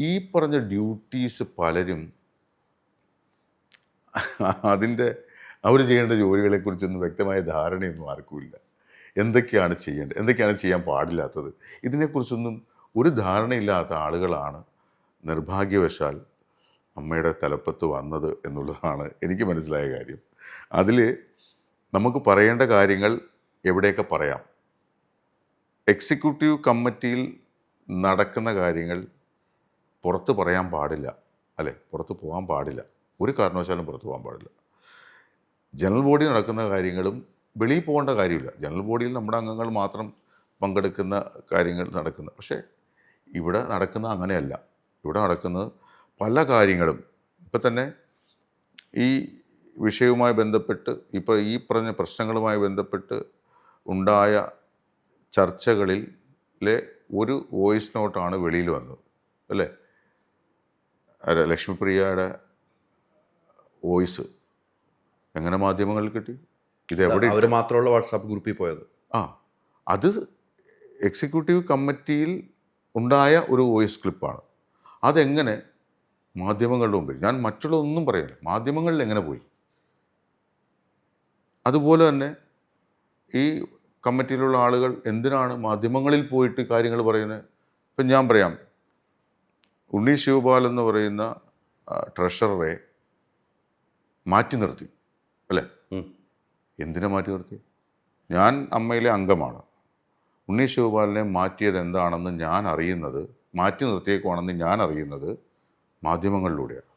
ഈ പറഞ്ഞ ഡ്യൂട്ടീസ് പലരും അതിൻ്റെ അവർ ചെയ്യേണ്ട ജോലികളെക്കുറിച്ചൊന്നും വ്യക്തമായ ധാരണയൊന്നും ആർക്കുമില്ല. എന്തൊക്കെയാണ് ചെയ്യേണ്ടത്, എന്തൊക്കെയാണ് ചെയ്യാൻ പാടില്ലാത്തത്, ഇതിനെക്കുറിച്ചൊന്നും ഒരു ധാരണയില്ലാത്ത ആളുകളാണ് നിർഭാഗ്യവശാൽ അമ്മയുടെ തലപ്പത്ത് വന്നത് എന്നുള്ളതാണ് എനിക്ക് മനസ്സിലായ കാര്യം. അതിൽ നമുക്ക് പറയേണ്ട കാര്യങ്ങൾ എവിടെയൊക്കെ പറയാം. എക്സിക്യൂട്ടീവ് കമ്മിറ്റിയിൽ നടക്കുന്ന കാര്യങ്ങൾ പുറത്ത് പറയാൻ പാടില്ല, അല്ലേ? പുറത്ത് പോകാൻ പാടില്ല, ഒരു കാരണവശാലും പുറത്ത് പോകാൻ പാടില്ല. ജനറൽ ബോഡി നടക്കുന്ന കാര്യങ്ങളും വെളിയിൽ പോകേണ്ട കാര്യമില്ല. ജനറൽ ബോഡിയിൽ നമ്മുടെ അംഗങ്ങൾ മാത്രം പങ്കെടുക്കുന്ന കാര്യങ്ങൾ നടക്കുന്നത്. പക്ഷേ ഇവിടെ നടക്കുന്ന അങ്ങനെയല്ല. ഇവിടെ നടക്കുന്നത് പല കാര്യങ്ങളും ഇപ്പം തന്നെ ഈ വിഷയവുമായി ബന്ധപ്പെട്ട് ഇപ്പോൾ ഈ പറഞ്ഞ പ്രശ്നങ്ങളുമായി ബന്ധപ്പെട്ട് ഉണ്ടായ ചർച്ചകളിലെ ഒരു വോയിസ് നോട്ടാണ് വെളിയിൽ വന്നത്, അല്ലേ? ലക്ഷ്മിപ്രിയയുടെ വോയിസ് എങ്ങനെ മാധ്യമങ്ങളിൽ കിട്ടി? ഇതെവിടെ അവർ മാത്രമുള്ള വാട്സാപ്പ് ഗ്രൂപ്പിൽ പോയത്? അത് എക്സിക്യൂട്ടീവ് കമ്മിറ്റിയിൽ ഉണ്ടായ ഒരു വോയിസ് ക്ലിപ്പാണ്. അതെങ്ങനെ മാധ്യമങ്ങളുടെ മുമ്പിൽ, ഞാൻ മറ്റുള്ളതൊന്നും പറയാനില്ല, മാധ്യമങ്ങളിൽ എങ്ങനെ പോയി? അതുപോലെ തന്നെ ഈ കമ്മിറ്റിയിലുള്ള ആളുകൾ എന്തിനാണ് മാധ്യമങ്ങളിൽ പോയിട്ട് കാര്യങ്ങൾ പറയുന്നത്? ഇപ്പം ഞാൻ പറയാം, ഉണ്ണി ശിവപാൽ എന്ന് പറയുന്ന ട്രഷററെ മാറ്റി നിർത്തി, അല്ലേ? എന്തിനാ മാറ്റി നിർത്തി? ഞാൻ അമ്മയിലെ അംഗമാണ്. ഉണ്ണി ശിവപാലിനെ മാറ്റിയത് എന്താണെന്ന് ഞാൻ അറിയുന്നത്, മാറ്റി നിർത്തിയേക്കുവാണെന്ന് ഞാൻ അറിയുന്നത് മാധ്യമങ്ങളിലൂടെയാണ്.